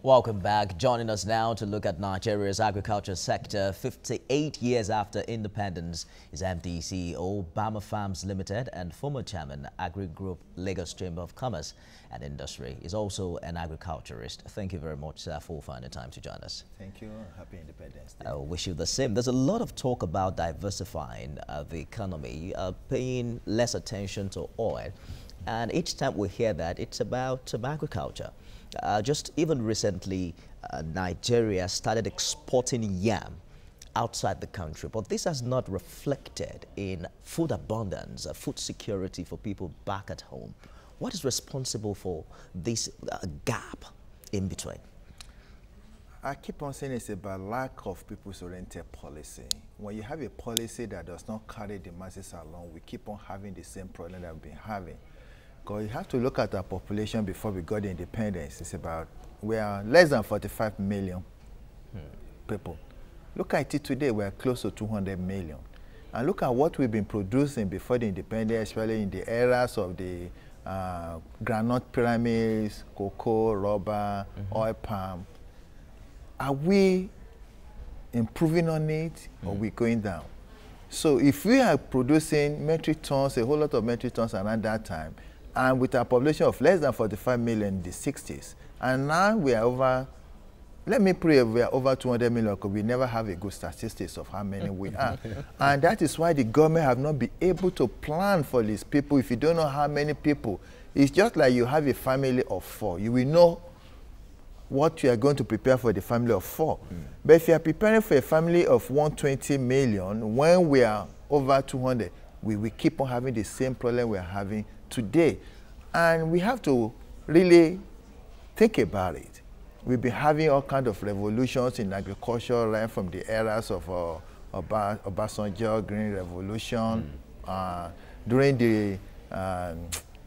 Welcome back. Joining us now to look at Nigeria's agriculture sector 58 years after independence is MD CEO Bama Farms Limited and former chairman Agri Group Lagos Chamber of Commerce and Industry. Is also an agriculturist. Thank you very much, sir, for finding time to join us. Thank you. Happy Independence Day. I wish you the same. There's a lot of talk about diversifying the economy, paying less attention to oil. And each time we hear that, it's about agriculture. Just even recently, Nigeria started exporting yam outside the country, but this has not reflected in food abundance, food security for people back at home. What is responsible for this gap in between? I keep on saying it's about lack of people's oriented policy. When you have a policy that does not carry the masses along, we keep on having the same problem that we've been having. Because you have to look at our population before we got independence. It's about, we are less than 45 million people. Look at it today, we're close to 200 million. And look at what we've been producing before the independence, especially in the eras of the groundnut pyramids, cocoa, rubber, oil palm. Are we improving on it, or are we going down? So if we are producing metric tons, a whole lot of metric tons around that time, and with a population of less than 45 million in the 60s, and now we are over, let me pray we are over 200 million, because we never have a good statistics of how many we are. And that is why the government have not been able to plan for these people. If you don't know how many people, it's just like you have a family of 4. You will know what you are going to prepare for the family of 4. But if you are preparing for a family of 120 million, when we are over 200, we will keep on having the same problem we are having today. And we have to really think about it. We've been having all kinds of revolutions in agriculture, right from the eras of Obasanjo, Green Revolution, during the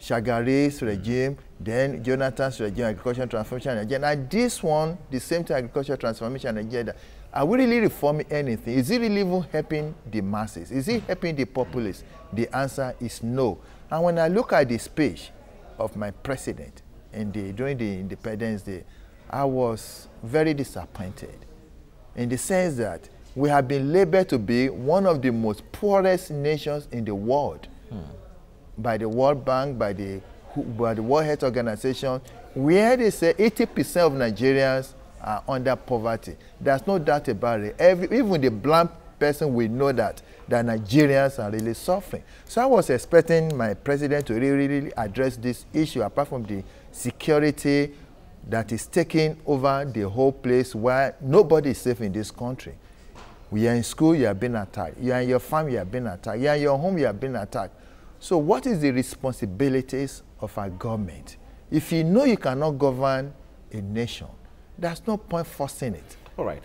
Shagari's regime, then Jonathan's regime, agricultural transformation agenda. And this one, the same time, agricultural transformation agenda. Are we really reforming anything? Is it really even helping the masses? Is it helping the populace? The answer is no. And when I look at the speech of my president during the Independence Day, I was very disappointed in the sense that we have been labeled to be one of the most poorest nations in the world by the World Bank, by the World Health Organization, where they say 80% of Nigerians are under poverty. There's no doubt about it. Even the blind person will know that Nigerians are really suffering. So I was expecting my president to really address this issue, apart from the security that is taking over the whole place, where nobody is safe in this country. We are in school, you are being attacked. You are in your farm, you are being attacked. You are in your home, you are being attacked. So what is the responsibilities of our government? If you know you cannot govern a nation, there's no point forcing it. All right.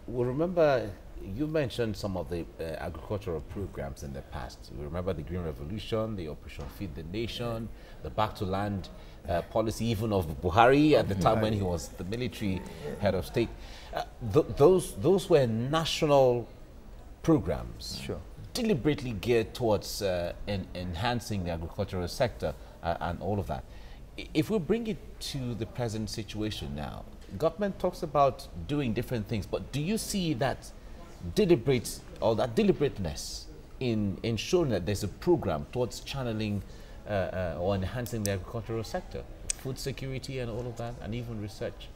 We remember you mentioned some of the agricultural programs in the past. We remember the Green Revolution, the Operation Feed the Nation, the Back to Land policy even of Buhari at the time when he was the military head of state. Those were national programs. Sure. Deliberately geared towards enhancing the agricultural sector and all of that. If we bring it to the present situation now, government talks about doing different things, but do you see that deliberate or that deliberateness in ensuring that there's a program towards channeling or enhancing the agricultural sector, food security and all of that, and even research?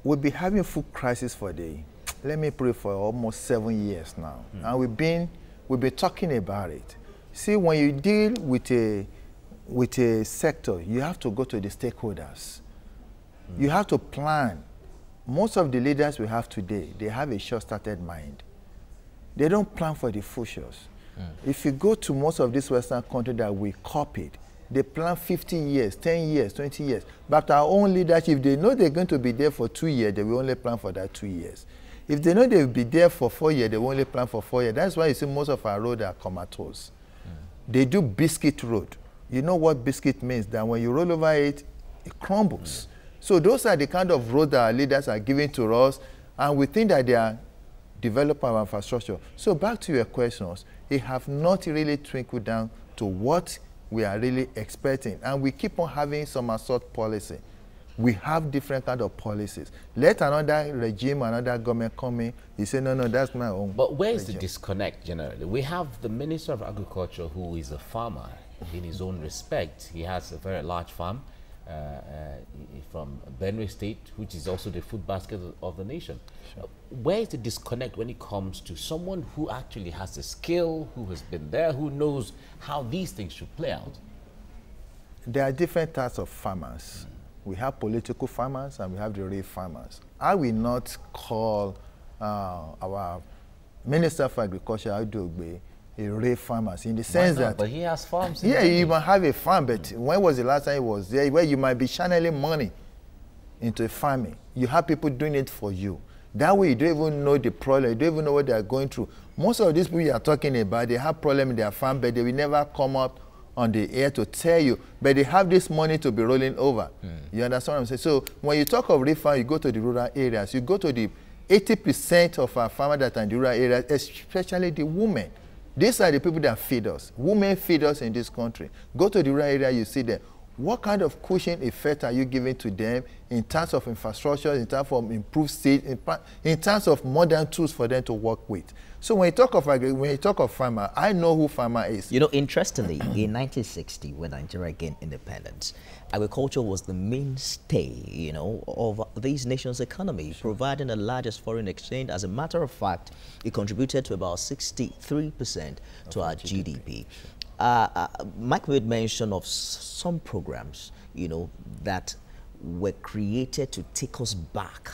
We'll be having food crisis for for almost 7 years now, and we've been talking about it. See, when you deal with a sector, you have to go to the stakeholders. You have to plan. Most of the leaders we have today, they have a short-sighted mind. They don't plan for the futures. If you go to most of these Western countries that we copied, they plan 15 years, 10 years, 20 years. But our own leadership, they know they're going to be there for 2 years, they will only plan for that 2 years. If they know they'll be there for 4 years, they will only plan for 4 years. That's why you see most of our roads are comatose. They do biscuit road. You know what biscuit means? That when you roll over it, it crumbles. So those are the kind of roads that our leaders are giving to us, and we think that they are developing our infrastructure. So back to your questions, it have not really trickled down to what we are really expecting. And we keep on having some assault policy. We have different kind of policies. Let another regime, another government come in, you say, no, no, that's my own. But where is regime. the disconnect generally? We have the Minister of Agriculture who is a farmer in his own respect. He has a very large farm from Benue State, which is also the food basket of the nation. Sure. Where is the disconnect when it comes to someone who actually has the skill, who has been there, who knows how these things should play out? There are different types of farmers. We have political farmers and we have the real farmers. I will not call our Minister for Agriculture, Adogbe, a real farmer in the sense that... But he has farms. Yeah, you might have a farm, but when was the last time he was there? Where you might be channeling money into farming. You have people doing it for you. That way you don't even know the problem. You don't even know what they are going through. Most of these people you are talking about, they have problems in their farm, but they will never come up on the air to tell you, but they have this money to be rolling over. You understand what I'm saying? So when you talk of real farm, you go to the rural areas, you go to the 80% of our farmers that are in the rural areas, especially the women. These are the people that feed us. Women feed us in this country. Go to the rural area, you see them. What kind of cushion effect are you giving to them in terms of infrastructure, in terms of improved seed, in terms of modern tools for them to work with? So when you talk of farmer, I know who farmer is. You know, interestingly, in 1960, when Nigeria gained independence, agriculture was the mainstay, you know, of these nations' economy, providing the largest foreign exchange. As a matter of fact, it contributed to about 63% to our GDP. Mike made mention of some programs, you know, that were created to take us back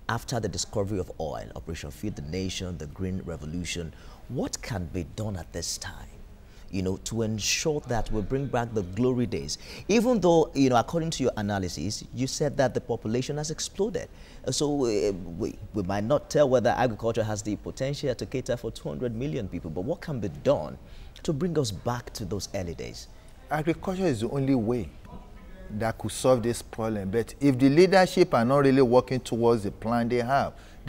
after the discovery of oil, Operation Feed the Nation, the Green Revolution. What can be done at this time, you know, to ensure that we bring back the glory days? Even though, you know, according to your analysis, you said that the population has exploded. So we might not tell whether agriculture has the potential to cater for 200 million people, but what can be done to bring us back to those early days? Agriculture is the only way that could solve this problem. But if the leadership are not really working towards the plan they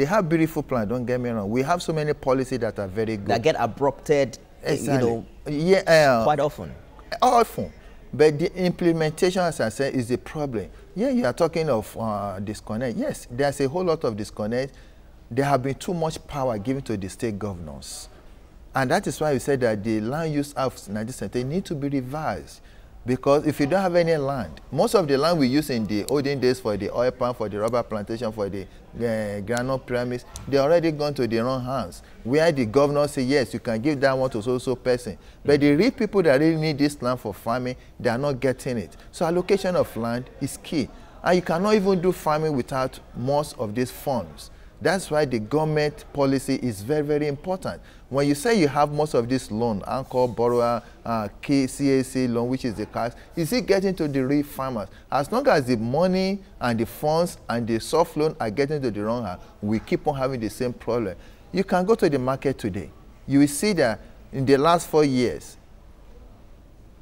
have beautiful plans, don't get me wrong. We have so many policies that are very good. That get abrupted, exactly. You know, quite often. Often. But the implementation, as I said, is the problem. Yeah, you are talking of disconnect. Yes, there's a whole lot of disconnect. There have been too much power given to the state governors. And that is why we said that the land use of Nigeria need to be revised. Because if you don't have any land, most of the land we use in the olden days for the oil palm, for the rubber plantation, for the granite pyramids, they already gone to the wrong hands. Where the governor say, yes, you can give that one to so-so person. But the real people that really need this land for farming, they are not getting it. So allocation of land is key. And you cannot even do farming without most of these funds. That's why the government policy is very, very important. When you say you have most of this loan, anchor, borrower, CAC loan, which is the cash, is it getting to the real farmers? As long as the money and the funds and the soft loan are getting to the wrong hand, we keep on having the same problem. You can go to the market today. You will see that in the last 4 years,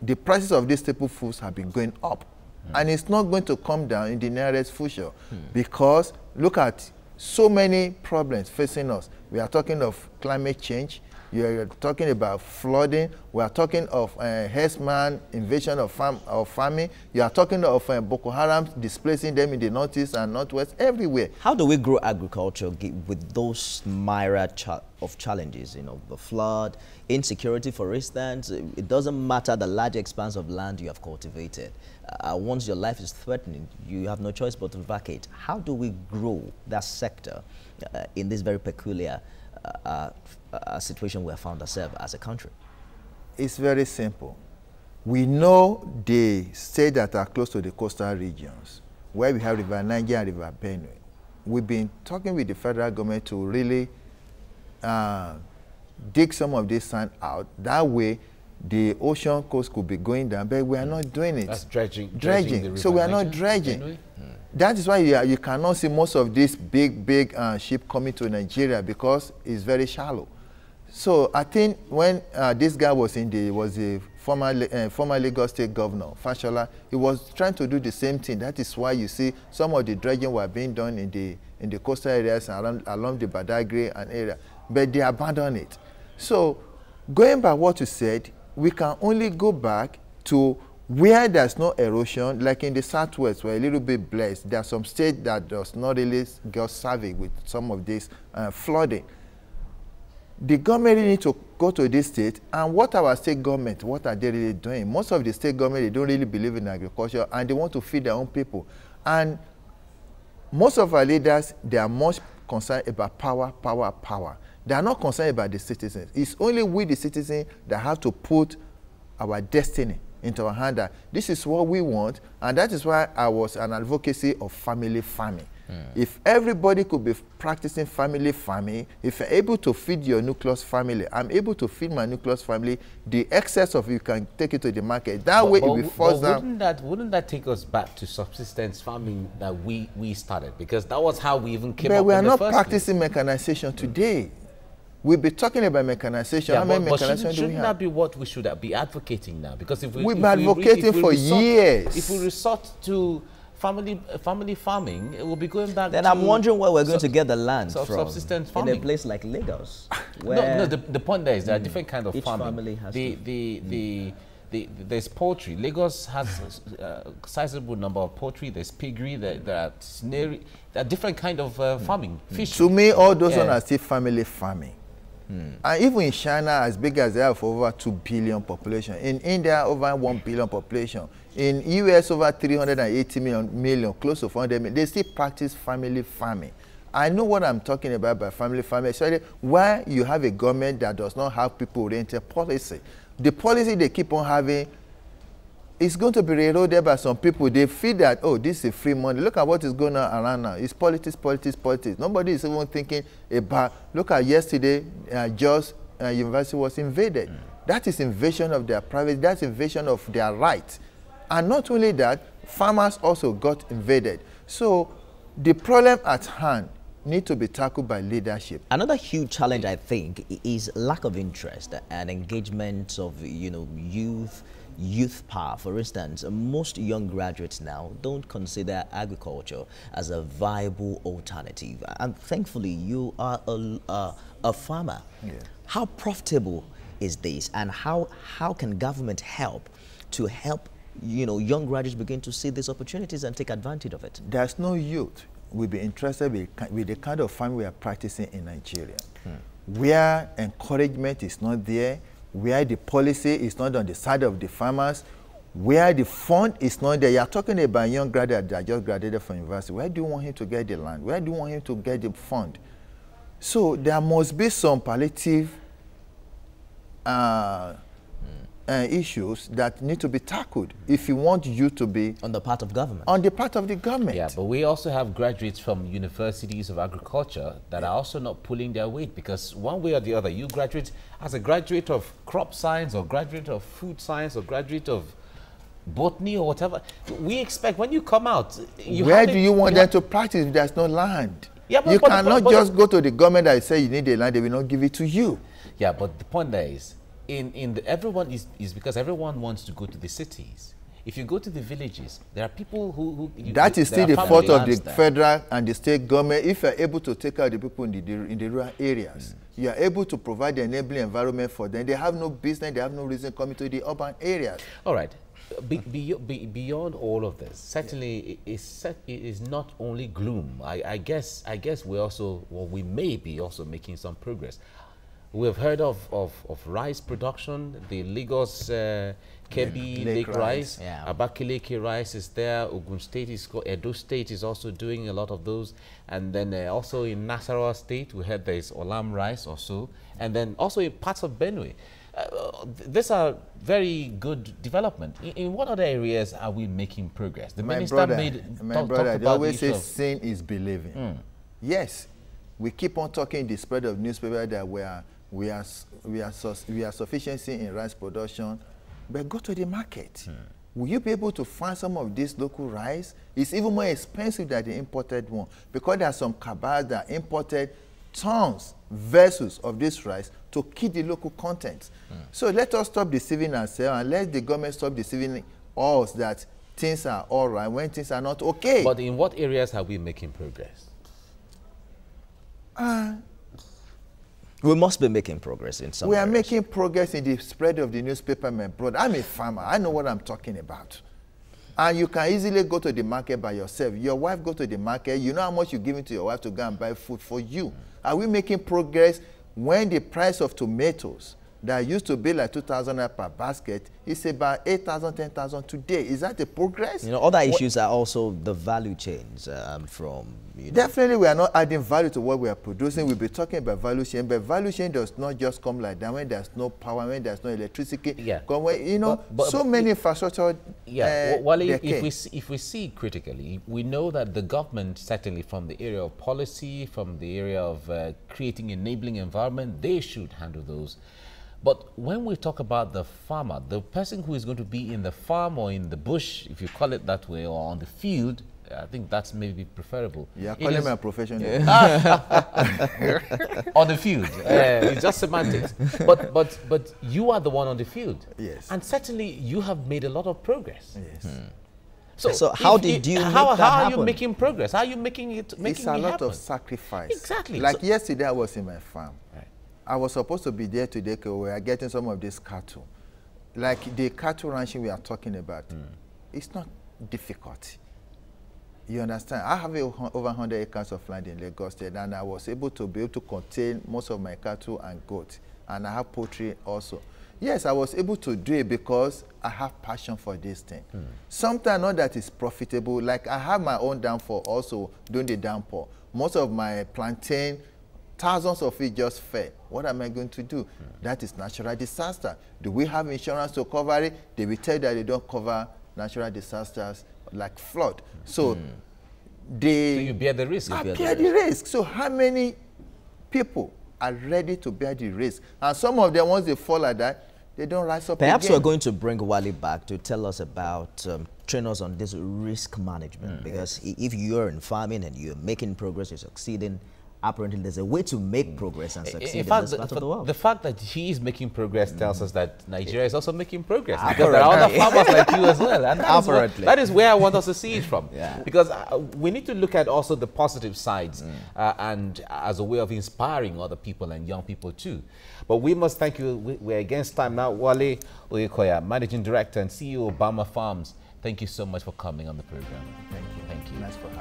the prices of these staple foods have been going up. And it's not going to come down in the nearest future because look at so many problems facing us. We are talking of climate change. You are talking about flooding. We are talking of herdsman invasion of farming. You are talking of Boko Haram displacing them in the northeast and northwest, everywhere. How do we grow agriculture with those myriad of challenges? You know, the flood, insecurity, for instance. It doesn't matter the large expanse of land you have cultivated. Once your life is threatening, you have no choice but to vacate. How do we grow that sector in this very peculiar situation we have found ourselves as a country? It's very simple. We know the states that are close to the coastal regions, where we have River Niger and River Benue. We've been talking with the federal government to really dig some of this sand out. That way, the ocean coast could be going down, but we are not doing it. That's dredging. Dredging. So we are not dredging. That is why you cannot see most of these big ships coming to Nigeria because it's very shallow. So I think when this guy was a former Lagos State Governor, Fashola, he was trying to do the same thing. That is why you see some of the dredging were being done in the coastal areas along the Badagry and area, but they abandoned it. So going by what you said, we can only go back to Where there's no erosion, like in the Southwest, we're a little bit blessed. There are some states that does not really get savvy with some of this flooding. The government really need to go to this state, and what our state government, what are they really doing? Most of the state government, they don't really believe in agriculture, and they want to feed their own people. And most of our leaders, they are much concerned about power, power, power. They are not concerned about the citizens. It's only we, the citizens, that have to put our destiny into our hand. That this is what we want, and that is why I was an advocacy of family farming. If everybody could be practicing family farming, if you're able to feed your nucleus family, I'm able to feed my nucleus family, the excess of you can take it to the market. That way it will force down. Wouldn't that take us back to subsistence farming that we started? Because that was how we even came but up we are in the not first practicing place. mechanization today. We'll be talking about mechanization. Yeah, How many but mechanization do we shouldn't have? that be what we should be advocating now? Because if We've been advocating for years. If we resort to family farming, it will be going back. Then to I'm wondering where we're going to get the land from. Subsistence farming In a place like Lagos. No, the point there is there are different kinds of each farming. family has There's poultry. Lagos has a sizable number of poultry. There's piggery. There are snary. There are different kind of farming. Fish. To me, all those ones are still family farming. And even in China, as big as they have over 2 billion population. In India, over 1 billion population. In US, over 380 million, close to 400 million. They still practice family farming. I know what I'm talking about by family farming, especially where you have a government that does not have people-oriented policy. The policy they keep on having is going to be eroded by some people. They feel that, oh, this is free money. Look at what is going on around now. It's politics, politics, politics. Nobody is even thinking about, look at yesterday, Jos University was invaded. That is invasion of their privacy. That's invasion of their rights. And not only that, farmers also got invaded. So the problem at hand need to be tackled by leadership. Another huge challenge, I think, is lack of interest and engagement of, youth power. For instance, most young graduates now don't consider agriculture as a viable alternative. And thankfully, you are a farmer. Yeah. How profitable is this, and how can government help to help young graduates begin to see these opportunities and take advantage of it? There's no youth will be interested with the kind of farming we are practicing in Nigeria, where encouragement is not there, where the policy is not on the side of the farmers, where the fund is not there. You are talking about a young graduate that just graduated from university. Where do you want him to get the land? Where do you want him to get the fund? So there must be some palliative issues that need to be tackled if you want you to be on the part of government. On the part of the government. Yeah, but we also have graduates from universities of agriculture that are also not pulling their weight, because one way or the other, you graduate as a graduate of crop science or graduate of food science or graduate of botany or whatever, we expect when you come out, where do you want them to practice if there's no land? Yeah, you cannot just go to the government and say you need a land, they will not give it to you. Yeah, but the point there is, everyone is because everyone wants to go to the cities. If you go to the villages, there are people who that is still the fault of the federal and the state government. If you are able to take out the people in the rural areas, you are able to provide the enabling environment for them. They have no business, they have no reason coming to the urban areas. All right. Beyond all of this, certainly it is not only gloom. I guess we may be also making some progress. We have heard of rice production, the Lagos Kebbi Lake rice, yeah. Abakaliki rice is there, Ogun State is called, Edo State is also doing a lot of those, and then also in Nasarawa State we heard there is Olam rice also, and then also in parts of Benue. These are very good development. In what other areas are we making progress? The minister they always say seeing is believing. Yes, we keep on talking the spread of newspaper that we are sufficiency in rice production, but go to the market. Will you be able to find some of this local rice? It's even more expensive than the imported one, because there are some cabals that imported tons, vessels of this rice to keep the local content. So let us stop deceiving ourselves, and let the government stop deceiving us that things are all right when things are not okay. But in what areas are we making progress? We must be making progress in some We are areas. making progress in the spread of the newspaper, my brother. I'm a farmer. I know what I'm talking about. And you can easily go to the market by yourself. Your wife go to the market. You know how much you give to your wife to go and buy food for you. Are we making progress when the price of tomatoes that used to be like 2,000 per basket is about 8,000, 10,000 today? Is that a progress? You know, other issues are also the value chains from, you know. Definitely, we are not adding value to what we are producing. We'll be talking about value chain, but value chain does not just come like that when there's no power, when there's no electricity. Yeah. When, you know, so many infrastructure. Yeah, well, if we see critically, we know that the government, certainly from the area of policy, from the area of creating enabling environment, they should handle those. But when we talk about the farmer, the person who is going to be in the farm or in the bush, if you call it that way, or on the field, I think that's maybe preferable. Yeah, calling my profession. On the field, it's just semantics. But you are the one on the field. Yes. And certainly you have made a lot of progress. Yes. So how did you make that how are you happen? making progress? How are you making it happen? It's a lot of sacrifice. Exactly. Like So- yesterday, I was in my farm. Right. I was supposed to be there today because we are getting some of these cattle. Like the cattle ranching we are talking about, it's not difficult. You understand? I have over 100 acres of land in Lagos State, and I was able to contain most of my cattle and goats, and I have poultry also. Yes, I was able to do it because I have passion for this thing. Sometimes not that it's profitable. Like I have my own downfall also doing the downpour. Most of my plantain, thousands of it just fell. What am I going to do? That is natural disaster. Do we have insurance to cover it? They will tell you that they don't cover natural disasters like flood. So So they you bear the risk. bear the risk. So how many people are ready to bear the risk? And some of them, once they fall like that, they don't rise up Perhaps again. we're going to bring Wale back to tell us about, train us on this risk management. Because if you're in farming and you're making progress, you're succeeding, apparently there's a way to make progress and succeed in this part of the world. The fact that he is making progress tells us that Nigeria is also making progress. Because there are other farmers like you as well. And that is where I want us to see it from. Yeah. Because we need to look at also the positive sides and as a way of inspiring other people and young people too. But we must thank you. We're against time now. Wale Oyekoya, Managing Director and CEO of Obama Farms. Thank you so much for coming on the program. Thank you. Thank you. Nice for having me.